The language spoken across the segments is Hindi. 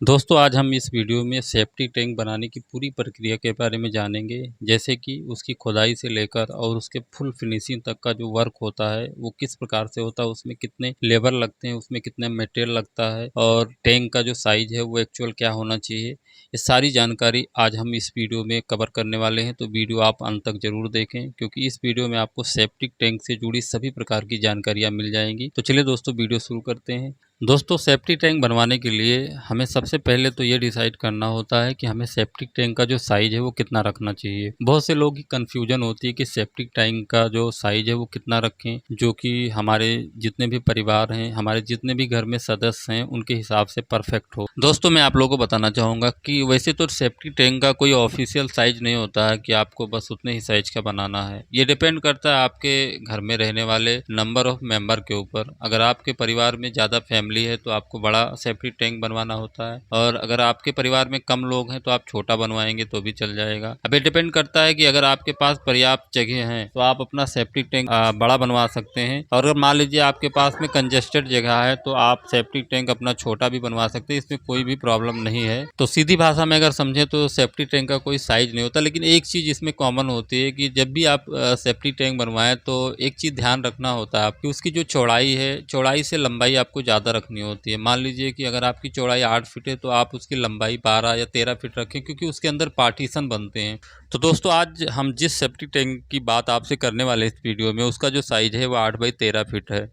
दोस्तों आज हम इस वीडियो में सेफ्टी टैंक बनाने की पूरी प्रक्रिया के बारे में जानेंगे। जैसे कि उसकी खुदाई से लेकर और उसके फुल फिनिशिंग तक का जो वर्क होता है वो किस प्रकार से होता है, उसमें कितने लेबर लगते हैं, उसमें कितना मटेरियल लगता है और टैंक का जो साइज है वो एक्चुअल क्या होना चाहिए। ये सारी जानकारी आज हम इस वीडियो में कवर करने वाले हैं, तो वीडियो आप अंत तक जरूर देखें क्योंकि इस वीडियो में आपको सेफ्टी टैंक से जुड़ी सभी प्रकार की जानकारियाँ मिल जाएंगी। तो चलिए दोस्तों वीडियो शुरू करते हैं। दोस्तों सेफ्टी टैंक बनवाने के लिए हमें सबसे पहले तो ये डिसाइड करना होता है कि हमें सेफ्टी टैंक का जो साइज़ है वो कितना रखना चाहिए। बहुत से लोग की कन्फ्यूजन होती है कि सेफ्टी टैंक का जो साइज़ है वो कितना रखें, जो कि हमारे जितने भी परिवार हैं, हमारे जितने भी घर में सदस्य हैं उनके हिसाब से परफेक्ट हो। दोस्तों मैं आप लोगों को बताना चाहूँगा कि वैसे तो सेफ्टी टैंक का कोई ऑफिशियल साइज नहीं होता है कि आपको बस उतने ही साइज का बनाना है। ये डिपेंड करता है आपके घर में रहने वाले नंबर ऑफ मेंबर के ऊपर। अगर आपके परिवार में ज़्यादा फैमिली है तो आपको बड़ा सेफ्टी टैंक बनवाना होता है, और अगर आपके परिवार में कम लोग हैं तो आप छोटा बनवाएंगे तो भी चल जाएगा। अब ये डिपेंड करता है कि अगर आपके पास पर्याप्त जगह है तो आप अपना सेफ्टी टैंक बड़ा बनवा सकते हैं, और अगर मान लीजिए आपके पास में कंजेस्टेड जगह है तो आप सेफ्टी टैंक अपना छोटा भी बनवा सकते हैं, इसमें कोई भी प्रॉब्लम नहीं है। तो सीधी भाषा में अगर समझें तो सेफ्टी टैंक का कोई साइज नहीं होता, लेकिन एक चीज़ इसमें कॉमन होती है कि जब भी आप सेफ्टी टैंक बनवाएं तो एक चीज़ ध्यान रखना होता है आपकी, उसकी जो चौड़ाई है, चौड़ाई से लंबाई आपको ज़्यादा रखनी होती है। मान लीजिए कि अगर आपकी चौड़ाई 8 फीट है तो आप उसकी लंबाई 12 या 13 फीट रखें, क्योंकि उसके अंदर पार्टीशन बनते हैं। तो दोस्तों आज हम जिस सेफ्टी टैंक की बात आपसे करने वाले इस वीडियो में, उसका जो साइज है वो 8 बाई 13 फीट है।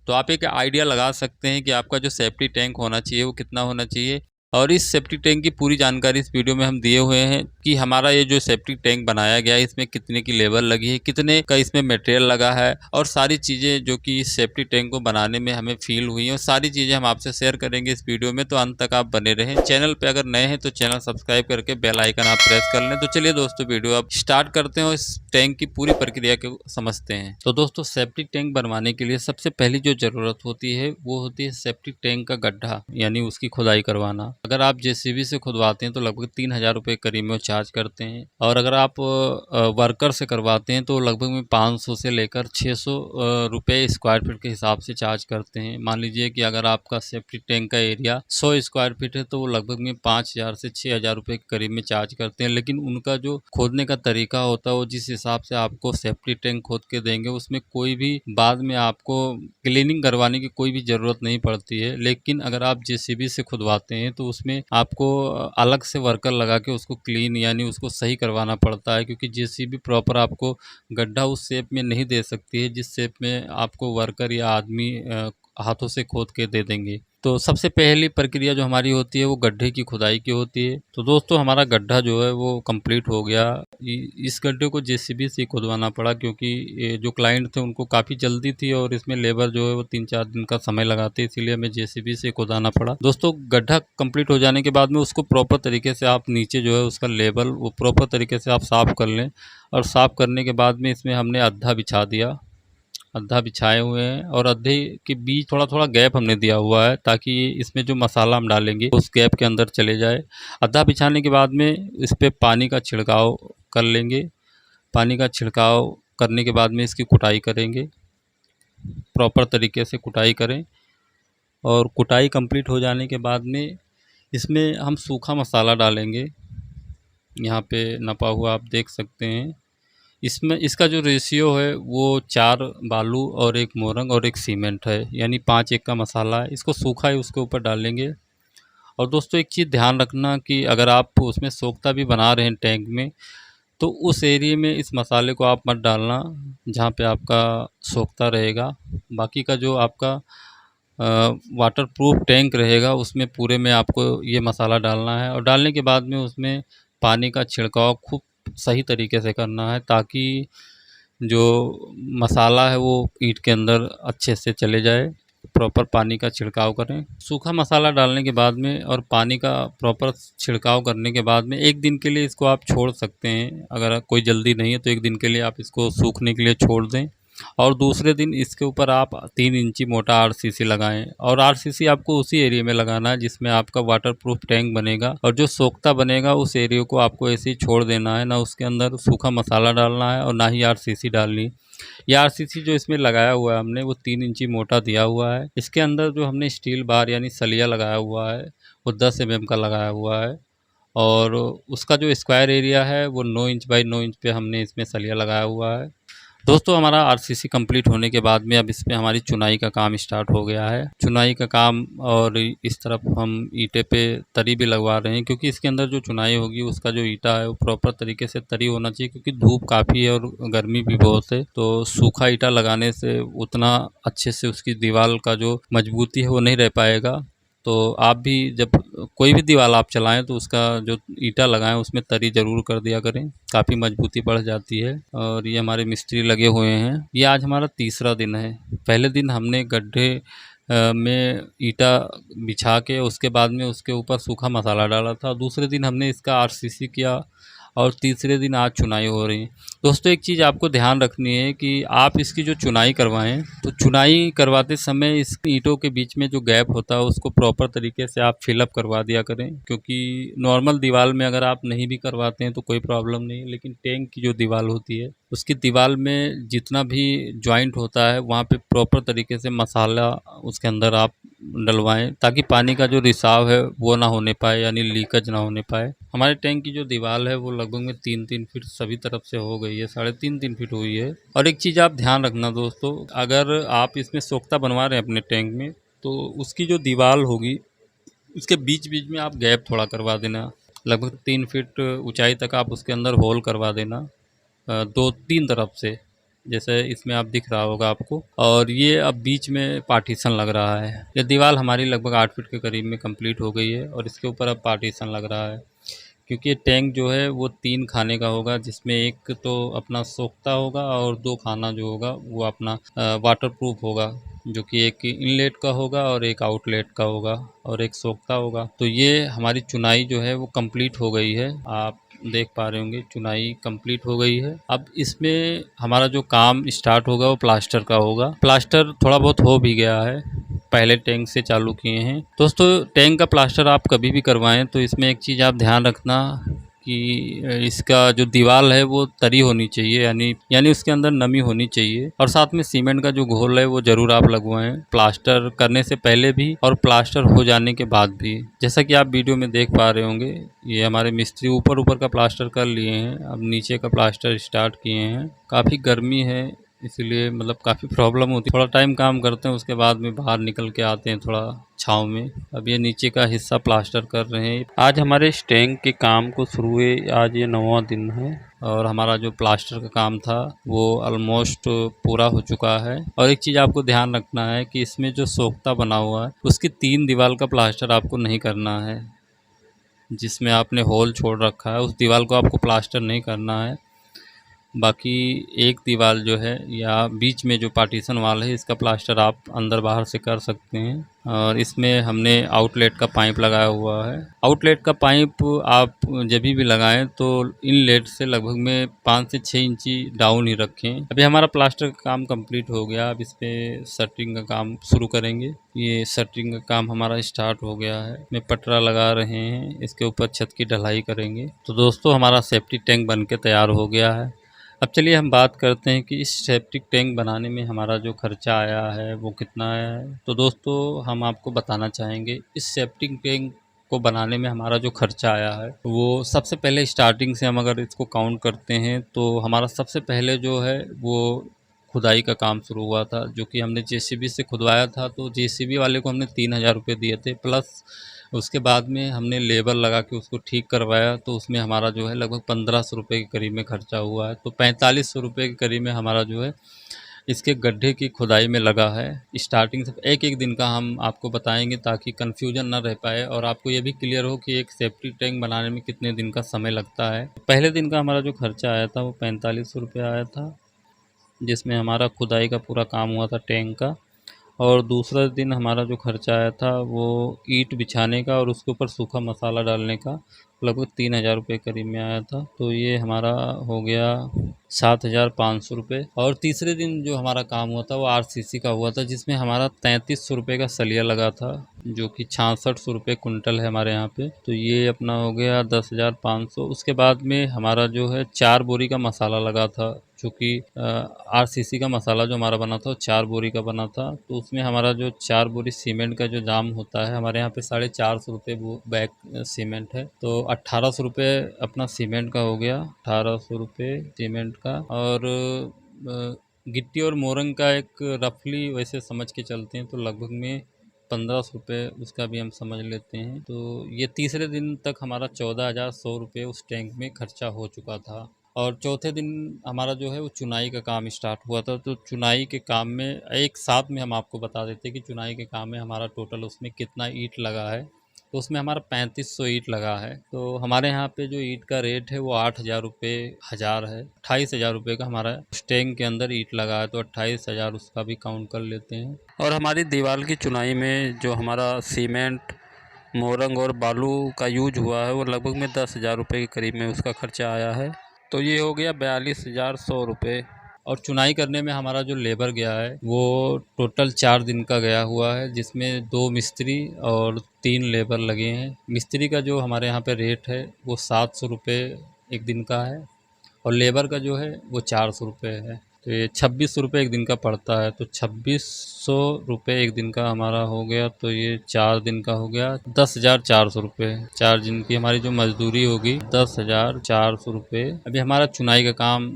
तो आप एक आइडिया लगा सकते हैं कि आपका जो सेफ्टी टैंक होना चाहिए वो कितना होना चाहिए। और इस सेफ्टी टैंक की पूरी जानकारी इस वीडियो में हम दिए हुए हैं कि हमारा ये जो सेफ्टी टैंक बनाया गया है इसमें कितने की लेबर लगी है, कितने का इसमें मटेरियल लगा है, और सारी चीज़ें जो कि इस सेफ्टी टैंक को बनाने में हमें फील हुई हैं, और सारी चीज़ें हम आपसे शेयर करेंगे इस वीडियो में। तो अंत तक आप बने रहें। चैनल पे अगर नए हैं तो चैनल सब्सक्राइब करके बेल आइकन आप प्रेस कर लें। तो चलिए दोस्तों वीडियो अब स्टार्ट करते हैं और इस टैंक की पूरी प्रक्रिया को समझते हैं। तो दोस्तों सेफ्टी टैंक बनवाने के लिए सबसे पहली जो ज़रूरत होती है वो होती है सेफ्टी टैंक का गड्ढा, यानी उसकी खुदाई करवाना। अगर आप जेसीबी से खुदवाते हैं तो लगभग 3,000 रुपये करीब में चार्ज करते हैं, और अगर आप वर्कर से करवाते हैं तो लगभग में 500 से लेकर 600 रुपये स्क्वायर फीट के हिसाब से चार्ज करते हैं। मान लीजिए कि अगर आपका सेफ्टी टैंक का एरिया 100 स्क्वायर फीट है तो वो लगभग में 5,000 से 6,000 रुपये के करीब में चार्ज करते हैं। लेकिन उनका जो खोदने का तरीका होता है वो जिस हिसाब से आपको सेफ्टी टैंक खोद के देंगे उसमें कोई भी बाद में आपको क्लीनिंग करवाने की कोई भी ज़रूरत नहीं पड़ती है। लेकिन अगर आप जेसीबी से खुदवाते हैं तो उसमें आपको अलग से वर्कर लगा के उसको क्लीन यानी उसको सही करवाना पड़ता है, क्योंकि जेसीबी प्रॉपर आपको गड्ढा उस शेप में नहीं दे सकती है जिस शेप में आपको वर्कर या आदमी हाथों से खोद के दे देंगे। तो सबसे पहली प्रक्रिया जो हमारी होती है वो गड्ढे की खुदाई की होती है। तो दोस्तों हमारा गड्ढा जो है वो कंप्लीट हो गया। इस गड्ढे को जेसीबी से खुदवाना पड़ा क्योंकि ये जो क्लाइंट थे उनको काफ़ी जल्दी थी और इसमें लेबर जो है वो 3-4 दिन का समय लगाते, इसीलिए हमें जेसीबी से खुदाना पड़ा। दोस्तों गड्ढा कंप्लीट हो जाने के बाद में उसको प्रॉपर तरीके से आप नीचे जो है उसका लेवल वो प्रॉपर तरीके से आप साफ़ कर लें, और साफ़ करने के बाद में इसमें हमने अद्धा बिछा दिया, अद्धा बिछाए हुए हैं, और अद्धे के बीच थोड़ा थोड़ा गैप हमने दिया हुआ है ताकि इसमें जो मसाला हम डालेंगे उस गैप के अंदर चले जाए। अद्धा बिछाने के बाद में इस पर पानी का छिड़काव कर लेंगे। पानी का छिड़काव करने के बाद में इसकी कुटाई करेंगे, प्रॉपर तरीके से कुटाई करें। और कुटाई कंप्लीट हो जाने के बाद में इसमें हम सूखा मसाला डालेंगे। यहाँ पे नपा हुआ आप देख सकते हैं। इसमें इसका जो रेशियो है वो 4 बालू और 1 मोरंग और 1 सीमेंट है, यानी 5-1 का मसाला है। इसको सूखा है उसके ऊपर डालेंगे। और दोस्तों एक चीज़ ध्यान रखना कि अगर आप उसमें सोख्ता भी बना रहे हैं टैंक में तो उस एरिया में इस मसाले को आप मत डालना जहाँ पे आपका सोख्ता रहेगा। बाकी का जो आपका वाटर प्रूफ टैंक रहेगा उसमें पूरे में आपको ये मसाला डालना है, और डालने के बाद में उसमें पानी का छिड़काव खूब सही तरीके से करना है ताकि जो मसाला है वो ईंट के अंदर अच्छे से चले जाए। प्रॉपर पानी का छिड़काव करें। सूखा मसाला डालने के बाद में और पानी का प्रॉपर छिड़काव करने के बाद में 1 दिन के लिए इसको आप छोड़ सकते हैं। अगर कोई जल्दी नहीं है तो 1 दिन के लिए आप इसको सूखने के लिए छोड़ दें, और दूसरे दिन इसके ऊपर आप 3 इंची मोटा आरसीसी लगाएं। और आरसीसी आपको उसी एरिया में लगाना है जिसमें आपका वाटरप्रूफ टैंक बनेगा, और जो सोख्ता बनेगा उस एरिया को आपको ऐसे ही छोड़ देना है, ना उसके अंदर सूखा मसाला डालना है और ना ही आरसीसी डालनी। ये आरसीसी जो इसमें लगाया हुआ है हमने वो 3 इंची मोटा दिया हुआ है। इसके अंदर जो हमने स्टील बार यानी सलिया लगाया हुआ है वो 10 mm का लगाया हुआ है। और उसका जो स्क्वायर एरिया है वो 9 इंच बाई 9 इंच पे हमने इसमें सलिया लगाया हुआ है। दोस्तों हमारा आरसीसी कंप्लीट होने के बाद में अब इसमें हमारी चुनाई का काम स्टार्ट हो गया है। चुनाई का काम, और इस तरफ हम ईंटे पे तरी भी लगवा रहे हैं, क्योंकि इसके अंदर जो चुनाई होगी उसका जो ईंटा है वो प्रॉपर तरीके से तरी होना चाहिए, क्योंकि धूप काफ़ी है और गर्मी भी बहुत है। तो सूखा ईंटा लगाने से उतना अच्छे से उसकी दीवार का जो मजबूती है वो नहीं रह पाएगा। तो आप भी जब कोई भी दीवार आप चलाएं तो उसका जो ईंटा लगाएं उसमें तरी ज़रूर कर दिया करें, काफ़ी मजबूती बढ़ जाती है। और ये हमारे मिस्त्री लगे हुए हैं। ये आज हमारा तीसरा दिन है। पहले दिन हमने गड्ढे में ईंटा बिछा के उसके बाद में उसके ऊपर सूखा मसाला डाला था। दूसरे दिन हमने इसका आरसीसी किया और तीसरे दिन आज चुनाई हो रही है। दोस्तों एक चीज़ आपको ध्यान रखनी है कि आप इसकी जो चुनाई करवाएं तो चुनाई करवाते समय इस ईंटों के बीच में जो गैप होता है उसको प्रॉपर तरीके से आप फिलअप करवा दिया करें, क्योंकि नॉर्मल दीवार में अगर आप नहीं भी करवाते हैं तो कोई प्रॉब्लम नहीं है, लेकिन टैंक की जो दीवार होती है उसकी दीवार में जितना भी जॉइंट होता है वहाँ पे प्रॉपर तरीके से मसाला उसके अंदर आप डलवाएं, ताकि पानी का जो रिसाव है वो ना होने पाए, यानी लीकेज ना होने पाए। हमारे टैंक की जो दीवार है वो लगभग में 3-3 फीट सभी तरफ से हो गई है, 3.5-3 फीट हुई है। और एक चीज़ आप ध्यान रखना दोस्तों, अगर आप इसमें सोख्ता बनवा रहे हैं अपने टैंक में तो उसकी जो दीवार होगी उसके बीच बीच में आप गैप थोड़ा करवा देना। लगभग 3 फीट ऊंचाई तक आप उसके अंदर होल करवा देना, 2-3 तरफ से, जैसे इसमें आप दिख रहा होगा आपको। और ये अब बीच में पार्टीशन लग रहा है। ये दीवार हमारी लगभग 8 फीट के करीब में कंप्लीट हो गई है और इसके ऊपर अब पार्टीशन लग रहा है, क्योंकि ये टैंक जो है वो 3 खाने का होगा, जिसमें एक तो अपना सोखता होगा और 2 खाना जो होगा वो अपना वाटर प्रूफ होगा, जो कि एक इनलेट का होगा और एक आउटलेट का होगा और एक सोखता होगा। तो ये हमारी चुनाई जो है वो कंप्लीट हो गई है। आप देख पा रहे होंगे चुनाई कंप्लीट हो गई है। अब इसमें हमारा जो काम स्टार्ट होगा वो प्लास्टर का होगा। प्लास्टर थोड़ा बहुत हो भी गया है, पहले टैंक से चालू किए हैं। दोस्तों टैंक का प्लास्टर आप कभी भी करवाएं तो इसमें एक चीज़ आप ध्यान रखना कि इसका जो दीवार है वो तरी होनी चाहिए, यानी उसके अंदर नमी होनी चाहिए। और साथ में सीमेंट का जो घोल है वो ज़रूर आप लगवाएं, प्लास्टर करने से पहले भी और प्लास्टर हो जाने के बाद भी। जैसा कि आप वीडियो में देख पा रहे होंगे, ये हमारे मिस्त्री ऊपर ऊपर का प्लास्टर कर लिए हैं, अब नीचे का प्लास्टर स्टार्ट किए हैं। काफ़ी गर्मी है इसीलिए मतलब काफ़ी प्रॉब्लम होती है, थोड़ा टाइम काम करते हैं उसके बाद में बाहर निकल के आते हैं थोड़ा छाँव में। अब ये नीचे का हिस्सा प्लास्टर कर रहे हैं। आज हमारे इस टैंक के काम को शुरू हुए आज ये 9वां दिन है और हमारा जो प्लास्टर का काम था वो ऑलमोस्ट पूरा हो चुका है। और एक चीज़ आपको ध्यान रखना है कि इसमें जो सोख्ता बना हुआ है उसकी 3 दीवार का प्लास्टर आपको नहीं करना है। जिसमें आपने होल छोड़ रखा है उस दीवार को आपको प्लास्टर नहीं करना है। बाकी एक दीवार जो है या बीच में जो पार्टीशन वाल है इसका प्लास्टर आप अंदर बाहर से कर सकते हैं। और इसमें हमने आउटलेट का पाइप लगाया हुआ है। आउटलेट का पाइप आप जब भी लगाएं तो इनलेट से लगभग में 5 से 6 इंची डाउन ही रखें। अभी हमारा प्लास्टर का काम कंप्लीट हो गया, अब इस पर शटरिंग का काम शुरू करेंगे। ये शटरिंग का काम हमारा स्टार्ट हो गया है, इसमें पटरा लगा रहे हैं, इसके ऊपर छत की ढलाई करेंगे। तो दोस्तों हमारा सेफ्टी टैंक बन के तैयार हो गया है। अब चलिए हम बात करते हैं कि इस सेप्टिक टैंक बनाने में हमारा जो खर्चा आया है वो कितना आया है। तो दोस्तों हम आपको बताना चाहेंगे इस सेप्टिक टैंक को बनाने में हमारा जो खर्चा आया है वो सबसे पहले स्टार्टिंग से हम अगर इसको काउंट करते हैं तो हमारा सबसे पहले जो है वो खुदाई का काम शुरू हुआ था, जो कि हमने जेसीबी से खुदवाया था। तो जेसीबी वाले को हमने 3,000 रुपये दिए थे, प्लस उसके बाद में हमने लेबर लगा के उसको ठीक करवाया, तो उसमें हमारा जो है लगभग 1,500 रुपये के करीब में खर्चा हुआ है। तो 4,500 रुपये के करीब में हमारा जो है इसके गड्ढे की खुदाई में लगा है। स्टार्टिंग से एक एक दिन का हम आपको बताएंगे ताकि कन्फ्यूजन ना रह पाए और आपको ये भी क्लियर हो कि एक सेफ्टी टैंक बनाने में कितने दिन का समय लगता है। पहले दिन का हमारा जो खर्चा आया था वो 4,500 रुपये आया था, जिसमें हमारा खुदाई का पूरा काम हुआ था टैंक का। और दूसरा दिन हमारा जो खर्चा आया था वो ईंट बिछाने का और उसके ऊपर सूखा मसाला डालने का, लगभग 3,000 रुपये करीब में आया था। तो ये हमारा हो गया 7,500 रुपये। और तीसरे दिन जो हमारा काम हुआ था वो आरसीसी का हुआ था, जिसमें हमारा 3300 रुपये का सलिया लगा था, जो कि 6600 रुपये कुंटल है हमारे यहाँ पे। तो ये अपना हो गया 10,500। उसके बाद में हमारा जो है 4 बोरी का मसाला लगा था, जो कि आरसीसी का मसाला जो हमारा बना था वो 4 बोरी का बना था। तो उसमें हमारा जो 4 बोरी सीमेंट का जो दाम होता है, हमारे यहाँ पे 450 रुपये वो बैग सीमेंट है। तो 1800 रुपये अपना सीमेंट का हो गया, 1800 रुपये सीमेंट का। और गिट्टी और मोरंग का एक रफली वैसे समझ के चलते हैं तो लगभग में 1500 रुपये उसका भी हम समझ लेते हैं। तो ये तीसरे दिन तक हमारा 14,100 रुपये उस टैंक में खर्चा हो चुका था। और चौथे दिन हमारा जो है वो चुनाई का काम स्टार्ट हुआ था। तो चुनाई के काम में एक साथ में हम आपको बता देते हैं कि चुनाई के काम में हमारा टोटल उसमें कितना ईंट लगा है। तो उसमें हमारा 3500 ईंट लगा है। तो हमारे यहाँ पे जो ईंट का रेट है वो 8,000 रुपये हज़ार है। 28,000 रुपये का हमारा उस टैंक के अंदर ईंट लगा है, तो 28,000 उसका भी काउंट कर लेते हैं। और हमारी दीवार की चुनाई में जो हमारा सीमेंट, मोरंग और बालू का यूज हुआ है वो लगभग में 10,000 रुपये के करीब में उसका खर्चा आया है। तो ये हो गया 42,100 रुपये। और चुनाई करने में हमारा जो लेबर गया है वो टोटल 4 दिन का गया हुआ है, जिसमें 2 मिस्त्री और 3 लेबर लगे हैं। मिस्त्री का जो हमारे यहाँ पे रेट है वो 700 रुपये एक दिन का है, और लेबर का जो है वो 400 रुपये है। तो ये 2600 रुपये एक दिन का पड़ता है। तो 2600 रुपये एक दिन का हमारा हो गया। तो ये 4 दिन का हो गया 10,400 रुपये। 4 दिन की हमारी जो मजदूरी होगी 10,400 रुपये। अभी हमारा चुनाई का काम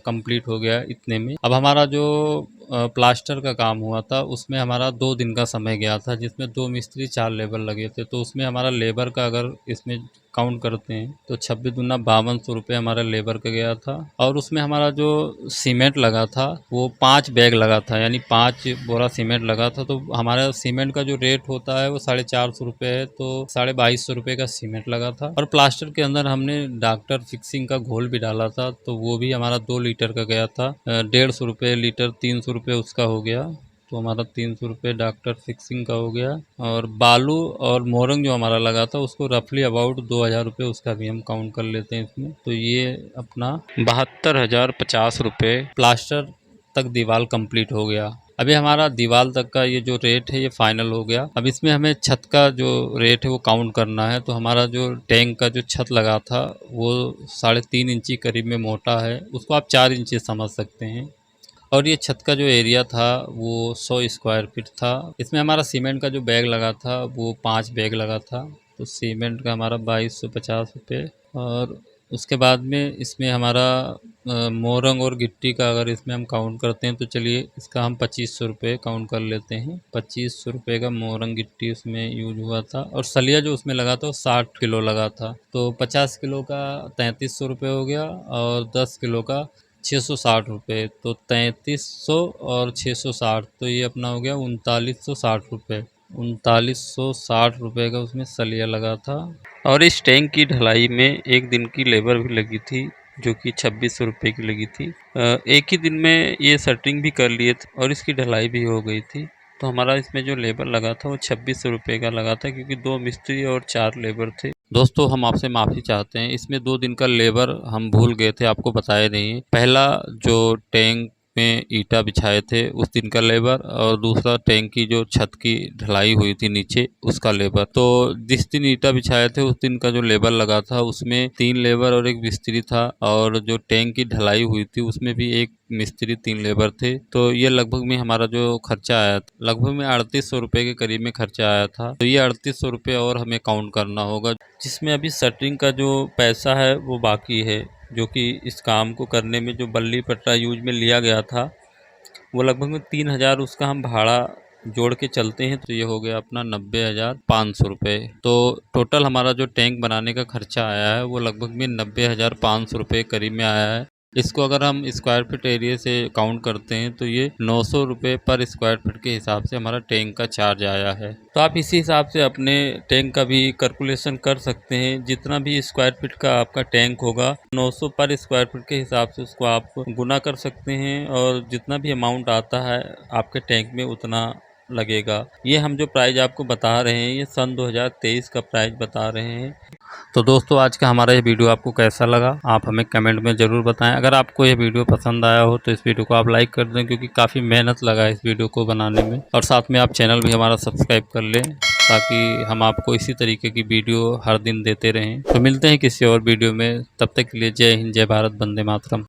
कंप्लीट हो गया इतने में। अब हमारा जो प्लास्टर का काम हुआ था उसमें हमारा 2 दिन का समय गया था, जिसमें 2 मिस्त्री 4 लेबर लगे थे। तो उसमें हमारा लेबर का अगर इसमें काउंट करते हैं तो 26 दूना 5200 रुपये हमारा लेबर का गया था। और उसमें हमारा जो सीमेंट लगा था वो 5 बैग लगा था, यानी 5 बोरा सीमेंट लगा था। तो हमारा सीमेंट का जो रेट होता है वो 450 रुपये है। तो 2250 रुपये का सीमेंट लगा था। और प्लास्टर के अंदर हमने डॉक्टर फिक्सिंग का घोल भी डाला था, तो वो भी हमारा 2 लीटर का गया था। 150 रुपये लीटर, 300 रुपये उसका हो गया। तो हमारा 300 रुपये डॉक्टर फिक्सिंग का हो गया। और बालू और मोरंग जो हमारा लगा था उसको रफली अबाउट 2,000 रुपये उसका भी हम काउंट कर लेते हैं इसमें। तो ये अपना 72,050 रुपये प्लास्टर तक दीवार कंप्लीट हो गया। अभी हमारा दीवार तक का ये जो रेट है ये फाइनल हो गया। अब इसमें हमें छत का जो रेट है वो काउंट करना है। तो हमारा जो टैंक का जो छत लगा था वो 3.5 इंची करीब में मोटा है, उसको आप 4 इंची समझ सकते हैं। और ये छत का जो एरिया था वो 100 स्क्वायर फीट था। इसमें हमारा सीमेंट का जो बैग लगा था वो 5 बैग लगा था। तो सीमेंट का हमारा 2250 रुपये। और उसके बाद में इसमें हमारा मोरंग और गिट्टी का अगर इसमें हम काउंट करते हैं तो चलिए इसका हम 2500 रुपये काउंट कर लेते हैं। 2500 रुपये का मोरंग गिट्टी उसमें यूज हुआ था। और सलिया जो उसमें लगा था वो 60 किलो लगा था। तो 50 किलो का 3300 रुपये हो गया, और 10 किलो का 660 रुपये। तो 3300 और 660, तो ये अपना हो गया 3960 रुपये। 3960 रुपये का उसमें सलिया लगा था। और इस टैंक की ढलाई में एक दिन की लेबर भी लगी थी, जो कि 2600 रुपये की लगी थी। एक ही दिन में ये शटरिंग भी कर लिए थे और इसकी ढलाई भी हो गई थी। तो हमारा इसमें जो लेबर लगा था वो 2600 रुपये का लगा था, क्योंकि 2 मिस्त्री और 4 लेबर थे। दोस्तों हम आपसे माफ़ी चाहते हैं, इसमें 2 दिन का लेबर हम भूल गए थे, आपको बताए नहीं। पहला जो टैंक में ईंटा बिछाए थे उस दिन का लेबर, और दूसरा टैंक की जो छत की ढलाई हुई थी नीचे उसका लेबर। तो जिस दिन ईंटा बिछाए थे उस दिन का जो लेबर लगा था उसमें 3 लेबर और 1 मिस्त्री था। और जो टैंक की ढलाई हुई थी उसमें भी 1 मिस्त्री 3 लेबर थे। तो ये लगभग में हमारा जो खर्चा आया था लगभग में 3800 रुपये के करीब में खर्चा आया था। तो ये 3800 रुपये और हमें काउंट करना होगा, जिसमें अभी शटरिंग का जो पैसा है वो बाकी है, जो कि इस काम को करने में जो बल्ली पटरा यूज में लिया गया था वो लगभग में 3,000 उसका हम भाड़ा जोड़ के चलते हैं। तो ये हो गया अपना 90,500 रुपये। तो टोटल हमारा जो टैंक बनाने का खर्चा आया है वो लगभग में 90,500 रुपये करीब में आया है। इसको अगर हम स्क्वायर फीट एरिया से काउंट करते हैं तो ये 900 रुपये पर स्क्वायर फीट के हिसाब से हमारा टैंक का चार्ज आया है। तो आप इसी हिसाब से अपने टैंक का भी कैलकुलेशन कर सकते हैं। जितना भी स्क्वायर फीट का आपका टैंक होगा 900 पर स्क्वायर फीट के हिसाब से उसको आप गुना कर सकते हैं, और जितना भी अमाउंट आता है आपके टैंक में उतना लगेगा। ये हम जो प्राइस आपको बता रहे हैं ये सन 2023 का प्राइस बता रहे हैं। तो दोस्तों आज का हमारा ये वीडियो आपको कैसा लगा आप हमें कमेंट में ज़रूर बताएं। अगर आपको ये वीडियो पसंद आया हो तो इस वीडियो को आप लाइक कर दें, क्योंकि काफ़ी मेहनत लगा है इस वीडियो को बनाने में। और साथ में आप चैनल भी हमारा सब्सक्राइब कर लें, ताकि हम आपको इसी तरीके की वीडियो हर दिन देते रहें। तो मिलते हैं किसी और वीडियो में, तब तक के लिए जय हिंद, जय भारत, वंदे मातरम।